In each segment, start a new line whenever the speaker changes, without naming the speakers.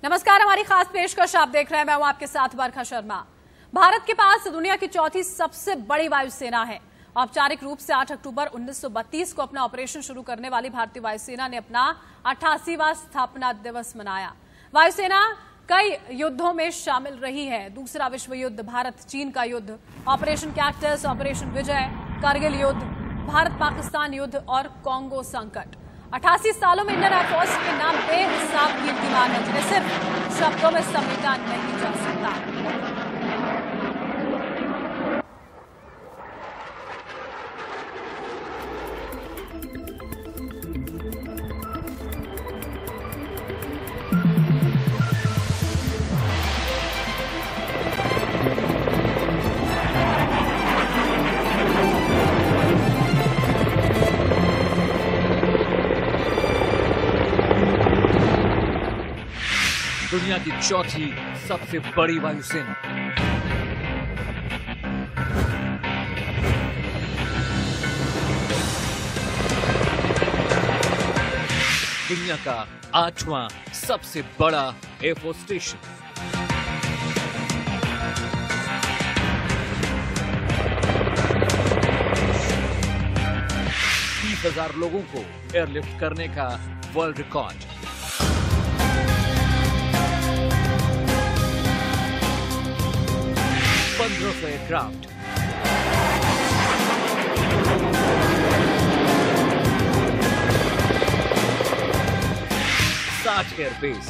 नमस्कार, हमारी खास पेशकश आप देख रहे हैं। मैं हूं आपके साथ बरखा शर्मा। भारत के पास दुनिया की चौथी सबसे बड़ी वायुसेना है। औपचारिक रूप से 8 अक्टूबर 1932 को अपना ऑपरेशन शुरू करने वाली भारतीय वायुसेना ने अपना 88वां स्थापना दिवस मनाया। वायुसेना कई युद्धों में शामिल रही है। दूसरा विश्व युद्ध, भारत चीन का युद्ध, ऑपरेशन कैक्टस, ऑपरेशन विजय, करगिल युद्ध, भारत पाकिस्तान युद्ध और कॉन्गो संकट। 88 सालों में इंडियन एयरफोर्स के नाम बेहिसाब कीर्तिमान है, जिन्हें सिर्फ शब्दों में समेटा नहीं जा सकता।
दुनिया की चौथी सबसे बड़ी वायुसेना। दुनिया का 8वां सबसे बड़ा एयरफोर्स स्टेशन। हजार लोगों को एयरलिफ्ट करने का world record. Aircraft, 60 airbase,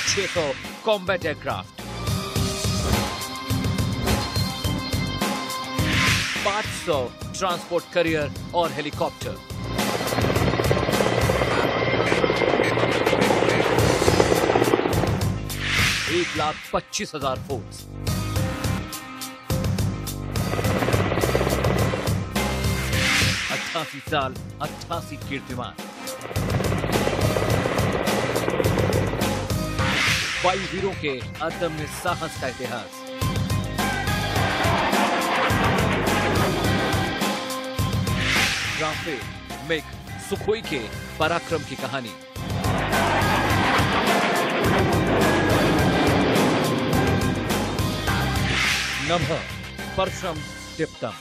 600 combat aircraft, 500 transport carrier और हेलीकॉप्टर, 1,25,000 फोर्स, 88 साल, 88 कीर्तिमान। वायुवीरों के अदम्य साहस का इतिहास। राफेल, मिग, सुखोई के पराक्रम की कहानी। नमः परशम टिप्तम।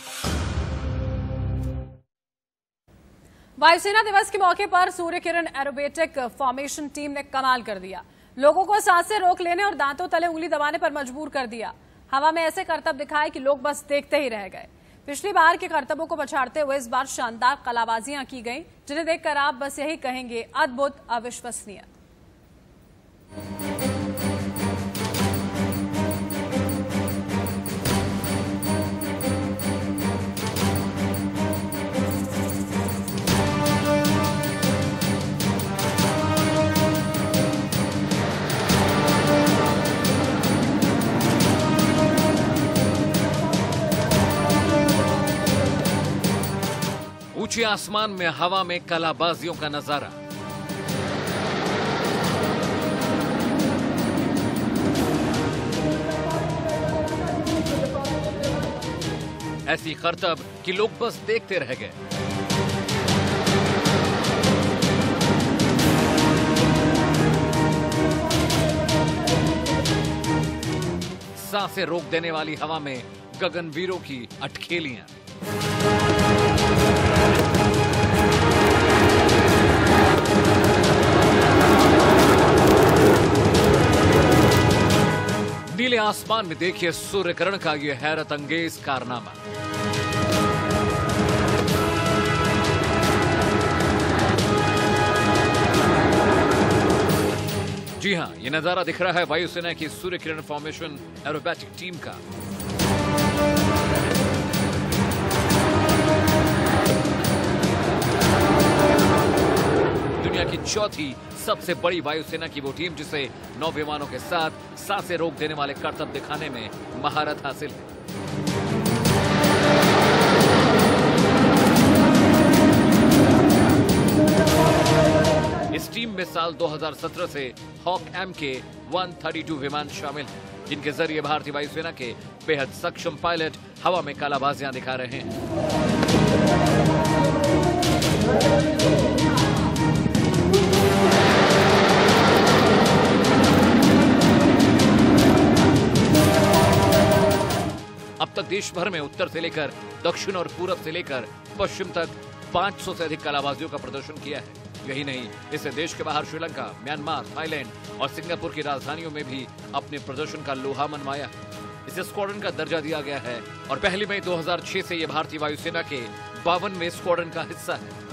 वायुसेना दिवस के मौके पर Surya Kiran aerobatic formation team ने कमाल कर दिया। लोगों को सांसें रोक लेने और दांतों तले उंगली दबाने पर मजबूर कर दिया। हवा में ऐसे करतब दिखाए कि लोग बस देखते ही रह गए। पिछली बार के करतबों को पछाड़ते हुए इस बार शानदार कलाबाजियां की गईं, जिन्हें देखकर आप बस यही कहेंगे, अद्भुत, अविश्वसनीय।
ऊंचे आसमान में हवा में कलाबाजियों का नजारा। ऐसी करतब कि लोग बस देखते रह गए। सांसें रोक देने वाली हवा में गगनवीरों की अटखेलियां। नीले आसमान में देखिए सूर्यकिरण का यह हैरत अंगेज कारनामा। जी हां, यह नजारा दिख रहा है वायुसेना की सूर्यकिरण फॉर्मेशन एरोबैटिक टीम का। दुनिया की चौथी सबसे बड़ी वायुसेना की वो टीम जिसे 9 विमानों के साथ सांसें रोक देने वाले करतब दिखाने में महारत हासिल है। इस टीम में साल 2017 से हॉक एम के 132 विमान शामिल हैं। जिनके जरिए भारतीय वायुसेना के बेहद सक्षम पायलट हवा में कालाबाजियां दिखा रहे हैं। अब तक देश भर में उत्तर से लेकर दक्षिण और पूरब से लेकर पश्चिम तक 500 से अधिक कलाबाजियों का प्रदर्शन किया है। यही नहीं, इससे देश के बाहर श्रीलंका, म्यांमार, थाईलैंड और सिंगापुर की राजधानियों में भी अपने प्रदर्शन का लोहा मनवाया। इसे स्क्वाड्रन का दर्जा दिया गया है और 1 मई 2006 से ये भारतीय वायुसेना के 52वें स्क्वाड्रन का हिस्सा है।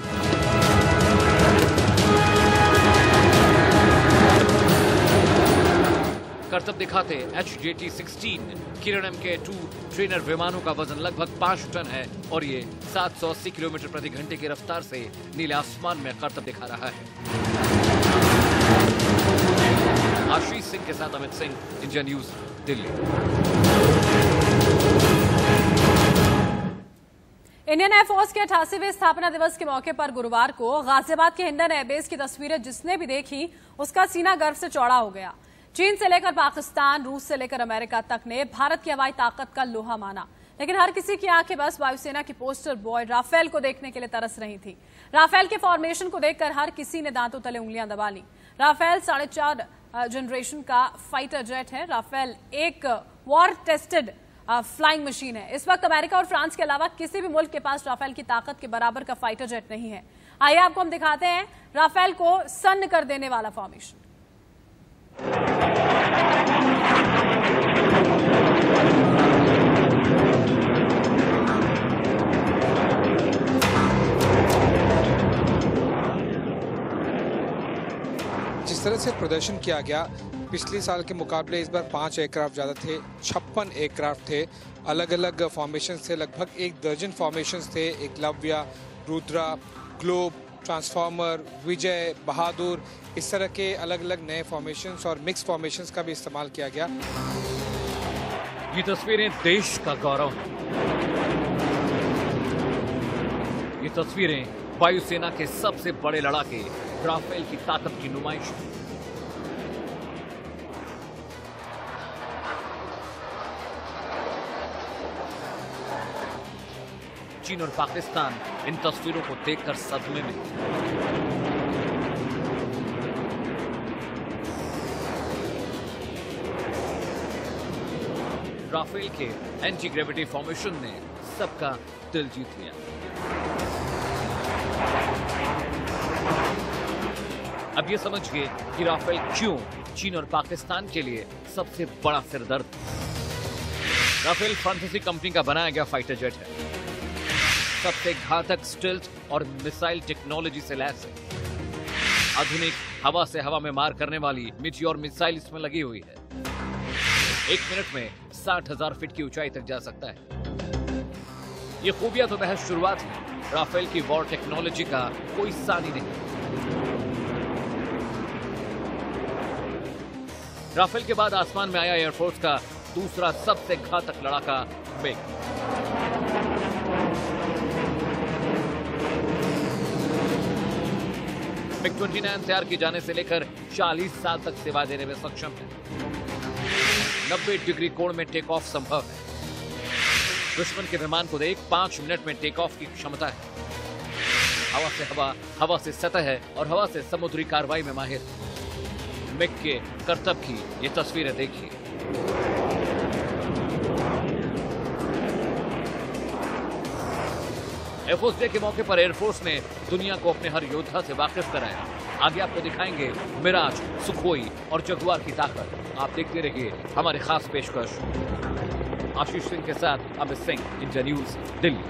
करतब दिखाते HJT-16 किरण MK-2 ट्रेनर विमानों का वजन लगभग 5 टन है और ये 780 किलोमीटर प्रति घंटे की रफ्तार से नीले आसमान में करतब दिखा रहा है। आशीष सिंह के साथ Amit Singh, India news, Delhi.
Indian air force के 88वें स्थापना दिवस के मौके पर गुरुवार को गाजियाबाद के हिंडन एयरबेस की तस्वीरें जिसने भी देखी उसका सीना गर्व से चौड़ा हो गया। चीन से लेकर पाकिस्तान, रूस से लेकर अमेरिका तक ने भारत की हवाई ताकत का लोहा माना, लेकिन हर किसी की आंखें बस वायुसेना की पोस्टर बॉय राफेल को देखने के लिए तरस रही थी। राफेल के फॉर्मेशन को देखकर हर किसी ने दांतों तले उंगलियां दबा ली। राफेल 4.5 जनरेशन का फाइटर जेट है। राफेल एक वॉर टेस्टेड फ्लाइंग मशीन है। इस वक्त अमेरिका और फ्रांस के अलावा किसी भी मुल्क के पास राफेल की ताकत के बराबर का फाइटर जेट नहीं है। आइए आपको हम दिखाते हैं राफेल को सन्न कर देने वाला फॉर्मेशन।
जिस तरह से प्रदर्शन किया गया, पिछले साल के मुकाबले इस बार 5 एयरक्राफ्ट ज़्यादा थे, 56 एयरक्राफ्ट थे, अलग अलग फॉर्मेशन थे, लगभग 1 दर्जन फॉर्मेशन थे। एकलव्य, रुद्रा, ग्लोब, ट्रांसफॉर्मर, विजय, बहादुर, इस तरह के अलग अलग नए फॉर्मेशंस और मिक्स फॉर्मेशंस का भी इस्तेमाल किया गया।
ये तस्वीरें देश का गौरव हैं। ये तस्वीरें वायुसेना के सबसे बड़े लड़ाके राफेल की ताकत की नुमाइश है। चीन और पाकिस्तान इन तस्वीरों को देखकर सदमे में। राफेल के एंटी ग्रेविटी फॉर्मेशन ने सबका दिल जीत लिया। अब ये समझिए कि राफेल क्यों चीन और पाकिस्तान के लिए सबसे बड़ा सिरदर्द। राफेल फ्रांसीसी कंपनी का बनाया गया फाइटर जेट है। सबसे घातक स्टिल्थ और मिसाइल टेक्नोलॉजी से लैस है। आधुनिक हवा से हवा में मार करने वाली मीटियोर मिसाइल इसमें लगी हुई है। 1 मिनट में 60,000 फीट की ऊंचाई तक जा सकता है। ये खूबियां तो महज शुरुआत है। राफेल की वॉर टेक्नोलॉजी का कोई सानी नहीं। राफेल के बाद आसमान में आया एयरफोर्स का दूसरा सबसे घातक लड़ाका मिग। MiG-29 तैयार किए जाने से लेकर 40 साल तक सेवा देने में सक्षम है। 90 डिग्री कोण में टेक ऑफ संभव है। दुश्मन के विमान को देख 5 मिनट में टेक ऑफ की क्षमता है। हवा से हवा, हवा से सतह है और हवा से समुद्री कार्रवाई में माहिर है। मिग के करतब की ये तस्वीरें देखिए। एयरफोर्स डे के मौके पर एयरफोर्स ने दुनिया को अपने हर योद्धा से वाकिफ कराया। आगे आपको दिखाएंगे मिराज, सुखोई और जगुआर की ताकत। आप देखते रहिए हमारे खास पेशकश। आशीष सिंह के साथ अमित सिंह, इंडिया न्यूज, दिल्ली।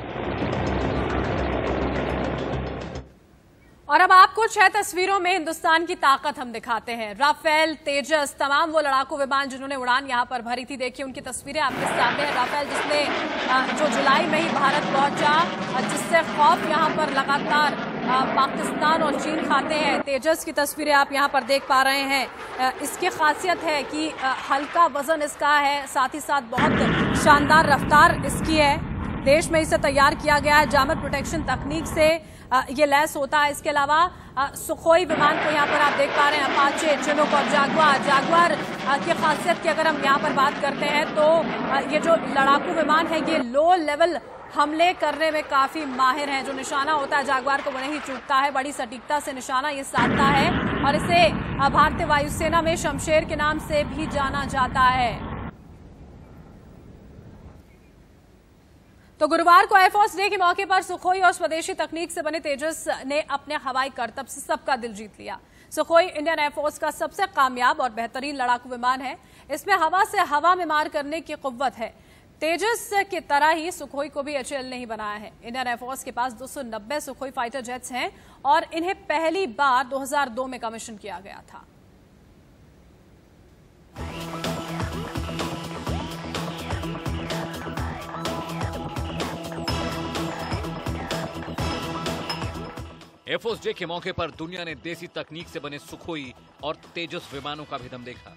और अब आपको 6 तस्वीरों में हिंदुस्तान की ताकत हम दिखाते हैं। राफेल, तेजस, तमाम वो लड़ाकू विमान जिन्होंने उड़ान यहां पर भरी थी, देखिए उनकी तस्वीरें आपके सामने हैं। राफेल जिसने जो जुलाई में ही भारत पहुंचा, जिससे खौफ यहां पर लगातार पाकिस्तान और चीन खाते हैं। तेजस की तस्वीरें आप यहां पर देख पा रहे हैं। इसकी खासियत है कि हल्का वजन इसका है, साथ ही साथ बहुत शानदार रफ्तार इसकी है। देश में इसे तैयार किया गया है, जामर प्रोटेक्शन तकनीक से ये लैस होता है। इसके अलावा सुखोई विमान को यहाँ पर आप देख पा रहे हैं, अपाचे, चिनूक और जागुआर की खासियत की अगर हम यहाँ पर बात करते हैं तो ये जो लड़ाकू विमान है ये लो लेवल हमले करने में काफी माहिर हैं। जो निशाना होता है जागवार को वो नहीं चूकता है, बड़ी सटीकता से निशाना ये साधता है और इसे भारतीय वायुसेना में शमशेर के नाम से भी जाना जाता है। तो गुरुवार को एयरफोर्स डे के मौके पर सुखोई और स्वदेशी तकनीक से बने तेजस ने अपने हवाई करतब से सबका दिल जीत लिया। सुखोई इंडियन एयरफोर्स का सबसे कामयाब और बेहतरीन लड़ाकू विमान है। इसमें हवा से हवा में मार करने की कुव्वत है। तेजस की तरह ही सुखोई को भी एचएएल ने ही बनाया है। इंडियन एयरफोर्स के पास 290 सुखोई फाइटर जेट्स हैं और इन्हें पहली बार 2002 में कमीशन किया गया था।
एयरफोर्स डे के मौके पर दुनिया ने देसी तकनीक से बने सुखोई और तेजस विमानों का भी दम देखा।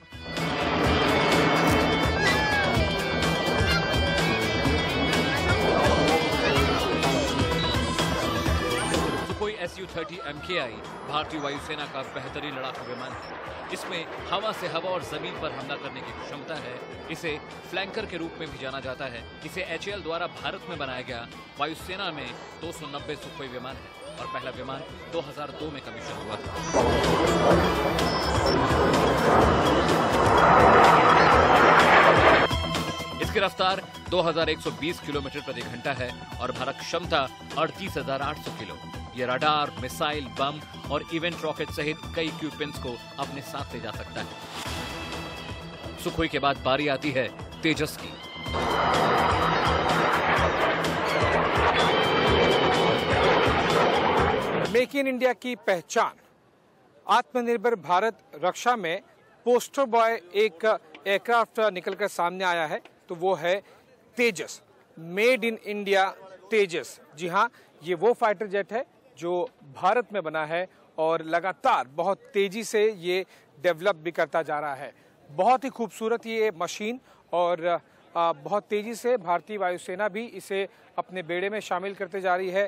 सुखोई Su-30 MKI भारतीय वायुसेना का बेहतरीन लड़ाकू विमान है। इसमें हवा से हवा और जमीन पर हमला करने की क्षमता है। इसे फ्लैंकर के रूप में भी जाना जाता है। इसे एचएएल द्वारा भारत में बनाया गया वायुसेना में 290 सुखोई विमान है और पहला विमान 2002 में कमीशन हुआ था। इसकी रफ्तार 2120 किलोमीटर प्रति घंटा है और भरक क्षमता 38,800 किलो। ये रडार, मिसाइल, बम और इवेंट रॉकेट सहित कई इक्विपमेंट्स को अपने साथ ले जा सकता है। सुखोई के बाद बारी आती है तेजस की।
मेक इन इंडिया की पहचान, आत्मनिर्भर भारत रक्षा में पोस्टर बॉय एक एयरक्राफ्ट निकलकर सामने आया है तो वो है तेजस। मेड इन इंडिया तेजस। जी हाँ, ये वो फाइटर जेट है जो भारत में बना है और लगातार बहुत तेजी से ये डेवलप भी करता जा रहा है। बहुत ही खूबसूरत ये मशीन और बहुत तेजी से भारतीय वायुसेना भी इसे अपने बेड़े में शामिल करते जा रही है।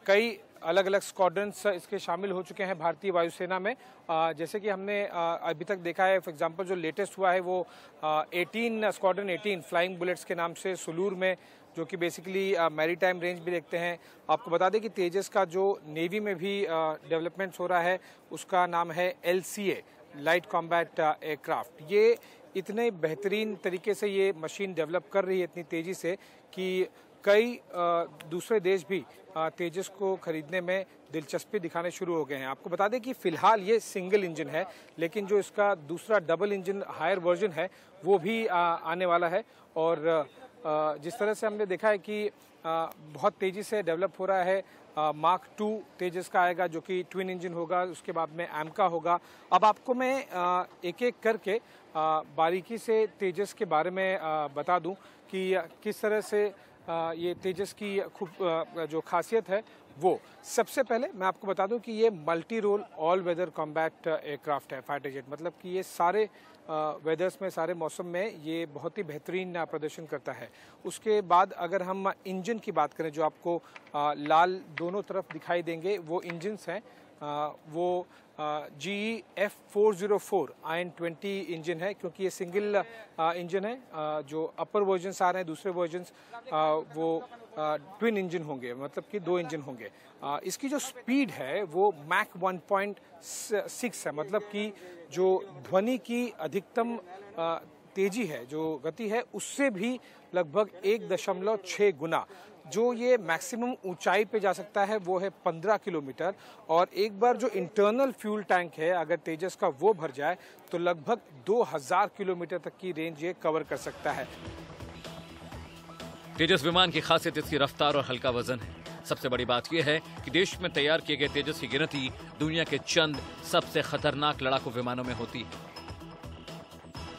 कई अलग अलग स्क्वाड्रन्स इसके शामिल हो चुके हैं भारतीय वायुसेना में। जैसे कि हमने अभी तक देखा है, फॉर एग्जांपल जो लेटेस्ट हुआ है वो 18 स्क्वाड्रन 18 फ्लाइंग बुलेट्स के नाम से सुलूर में, जो कि बेसिकली मैरीटाइम रेंज भी देखते हैं। आपको बता दें कि तेजस का जो नेवी में भी डेवलपमेंट्स हो रहा है उसका नाम है LCA, लाइट कॉम्बैट एयरक्राफ्ट। ये इतने बेहतरीन तरीके से ये मशीन डेवलप कर रही है इतनी तेजी से कि कई दूसरे देश भी तेजस को खरीदने में दिलचस्पी दिखाने शुरू हो गए हैं। आपको बता दें कि फिलहाल ये सिंगल इंजन है, लेकिन जो इसका दूसरा डबल इंजन हायर वर्जन है वो भी आने वाला है। और जिस तरह से हमने देखा है कि बहुत तेज़ी से डेवलप हो रहा है। मार्क 2 तेजस का आएगा जो कि ट्विन इंजन होगा, उसके बाद में AMCA होगा। अब आपको मैं एक एक करके बारीकी से तेजस के बारे में बता दूं कि किस तरह से ये तेजस की खूब जो खासियत है वो। सबसे पहले मैं आपको बता दूं कि ये multi role all weather combat aircraft है, फाइटर जेट। मतलब कि ये सारे वेदर्स में, सारे मौसम में ये बहुत ही बेहतरीन प्रदर्शन करता है। उसके बाद अगर हम इंजन की बात करें, जो आपको लाल दोनों तरफ दिखाई देंगे वो इंजन्स हैं। वो GE F404 IN-20 इंजन है, क्योंकि ये सिंगल इंजन है। जो अपर वर्जन्स आ रहे हैं, दूसरे वर्जन्स वो ट्विन इंजन होंगे, मतलब कि 2 इंजन होंगे। इसकी जो स्पीड है वो मैक 1.6 है, मतलब कि जो ध्वनि की अधिकतम तेजी है, जो गति है, उससे भी लगभग 1.6 गुना। जो ये मैक्सिमम ऊंचाई पे जा सकता है वो है 15 किलोमीटर। और एक बार जो इंटरनल फ्यूल टैंक है अगर तेजस का वो भर जाए तो लगभग 2000 किलोमीटर तक की रेंज ये कवर कर सकता है।
तेजस विमान की खासियत इसकी रफ्तार और हल्का वजन है। सबसे बड़ी बात यह है कि देश में तैयार किए गए तेजस की गिनती दुनिया के चंद सबसे खतरनाक लड़ाकू विमानों में होती है।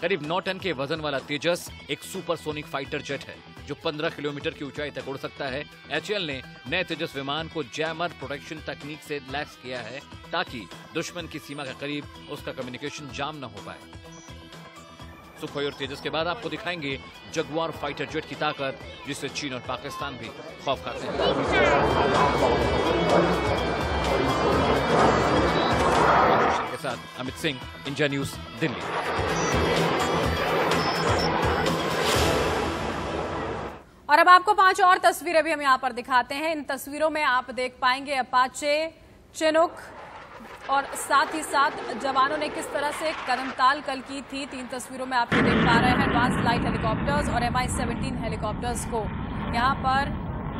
करीब 9 टन के वजन वाला तेजस एक सुपरसोनिक फाइटर जेट है जो 15 किलोमीटर की ऊंचाई तक उड़ सकता है। एचएएल ने नए तेजस विमान को जैमर प्रोटेक्शन तकनीक से लैस किया है ताकि दुश्मन की सीमा के करीब उसका कम्युनिकेशन जाम न हो पाए। सुखोई और तेजस के बाद आपको दिखाएंगे जगुआर फाइटर जेट की ताकत, जिससे चीन और पाकिस्तान भी खौफ खाते हैं। साथ अमित सिंह, इंडिया न्यूज, दिल्ली।
और अब आपको 5 और तस्वीरें भी हम यहाँ पर दिखाते हैं। इन तस्वीरों में आप देख पाएंगे अपाचे, चिनूक और साथ ही साथ जवानों ने किस तरह से कदमताल कल की थी। 3 तस्वीरों में आप ये देख पा रहे हैं एडवांस लाइट हेलीकॉप्टर्स और MI-17 हेलीकॉप्टर्स को। यहाँ पर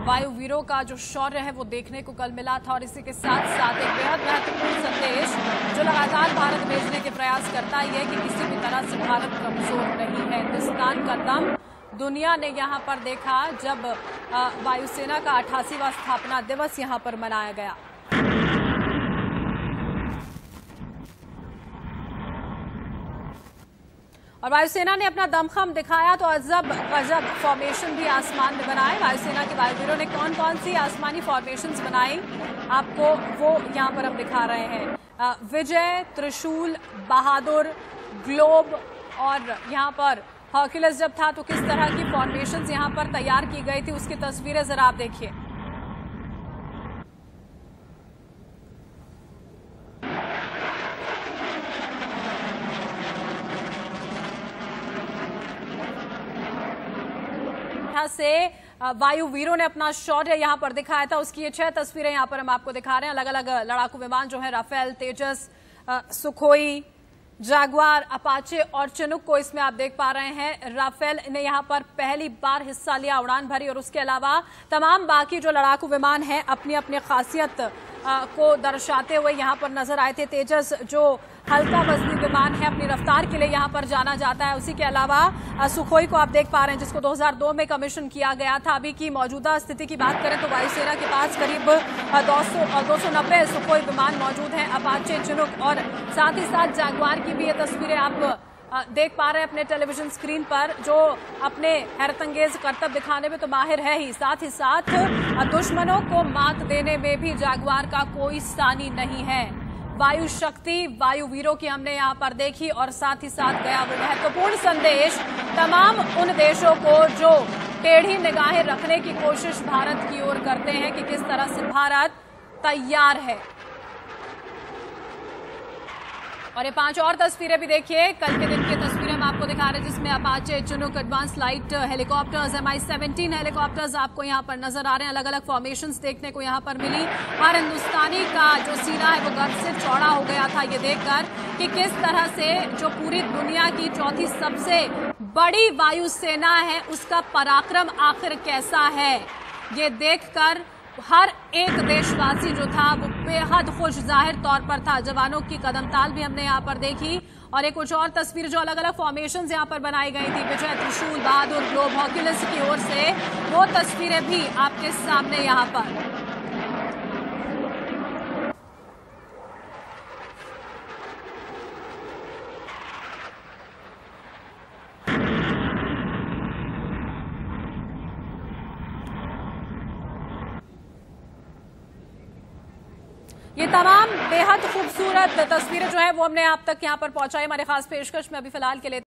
वायुवीरों का जो शौर्य है वो देखने को कल मिला था। और इसी के साथ साथ एक बेहद महत्वपूर्ण संदेश जो लगातार भारत भेजने के प्रयास करता है कि किसी भी तरह से भारत कमजोर नहीं है। हिंदुस्तान का दम दुनिया ने यहाँ पर देखा जब वायुसेना का 88वां स्थापना दिवस यहाँ पर मनाया गया। और वायुसेना ने अपना दमखम दिखाया तो अजब गजब फॉर्मेशन भी आसमान में बनाए। वायुसेना के वायुवीरों ने कौन कौन सी आसमानी फॉर्मेशंस बनाई आपको वो यहाँ पर हम दिखा रहे हैं। विजय, त्रिशूल, बहादुर, ग्लोब और यहाँ पर हर्क्यूलिस जब था तो किस तरह की फॉर्मेशंस यहाँ पर तैयार की गई थी उसकी तस्वीरें जरा आप देखिए। से वायुवीरों ने अपना शौर्य यहां पर दिखाया था उसकी ये 6 तस्वीरें यहां पर हम आपको दिखा रहे हैं। अलग अलग लड़ाकू विमान जो है राफेल, तेजस, सुखोई, जैगुआर, अपाचे और चिनूक को इसमें आप देख पा रहे हैं। राफेल ने यहां पर पहली बार हिस्सा लिया, उड़ान भरी और उसके अलावा तमाम बाकी जो लड़ाकू विमान हैं अपनी अपनी खासियत को दर्शाते हुए यहां पर नजर आए थे। तेजस जो हल्का वजनी विमान है अपनी रफ्तार के लिए यहां पर जाना जाता है। उसी के अलावा सुखोई को आप देख पा रहे हैं जिसको 2002 में कमीशन किया गया था। अभी की मौजूदा स्थिति की बात करें तो वायुसेना के पास करीब 290 सुखोई विमान मौजूद हैं। अपाचे, चिनूक और साथ ही साथ जैगुआर की भी ये तस्वीरें आप देख पा रहे हैं अपने टेलीविजन स्क्रीन पर जो अपने हैरतंगेज करतब दिखाने में तो माहिर है ही, साथ ही साथ दुश्मनों को मात देने में भी जैगुआर का कोई सानी नहीं है। वायु शक्ति वायुवीरों की हमने यहाँ पर देखी और साथ ही साथ गया वो महत्वपूर्ण संदेश तमाम उन देशों को जो टेढ़ी निगाहें रखने की कोशिश भारत की ओर करते हैं कि किस तरह से भारत तैयार है। और ये 5 और तस्वीरें भी देखिए कल के दिन की तस्वीरें हम आपको दिखा रहे हैं जिसमें Apache, Chinook, advance light helicopters, MI-17 helicopters आपको यहाँ पर नजर आ रहे हैं। अलग अलग फॉर्मेशंस देखने को यहाँ पर मिली। हर हिंदुस्तानी का जो सीना है वो गर्व से चौड़ा हो गया था ये देखकर कि किस तरह से जो पूरी दुनिया की चौथी सबसे बड़ी वायुसेना है उसका पराक्रम आखिर कैसा है। ये देखकर हर एक देशवासी जो था वो बेहद खुश जाहिर तौर पर था। जवानों की कदमताल भी हमने यहाँ पर देखी। और एक कुछ और तस्वीर जो अलग अलग फॉर्मेशंस यहाँ पर बनाई गई थी विजय, त्रिशूल, बहादुर, ग्लोब, हर्क्यूलिस की ओर से, वो तस्वीरें भी आपके सामने यहाँ पर। ये तमाम बेहद खूबसूरत तस्वीरें जो है वो हमने आप तक यहाँ पर पहुंचाई। हमारे खास पेशकश में अभी फिलहाल के लिए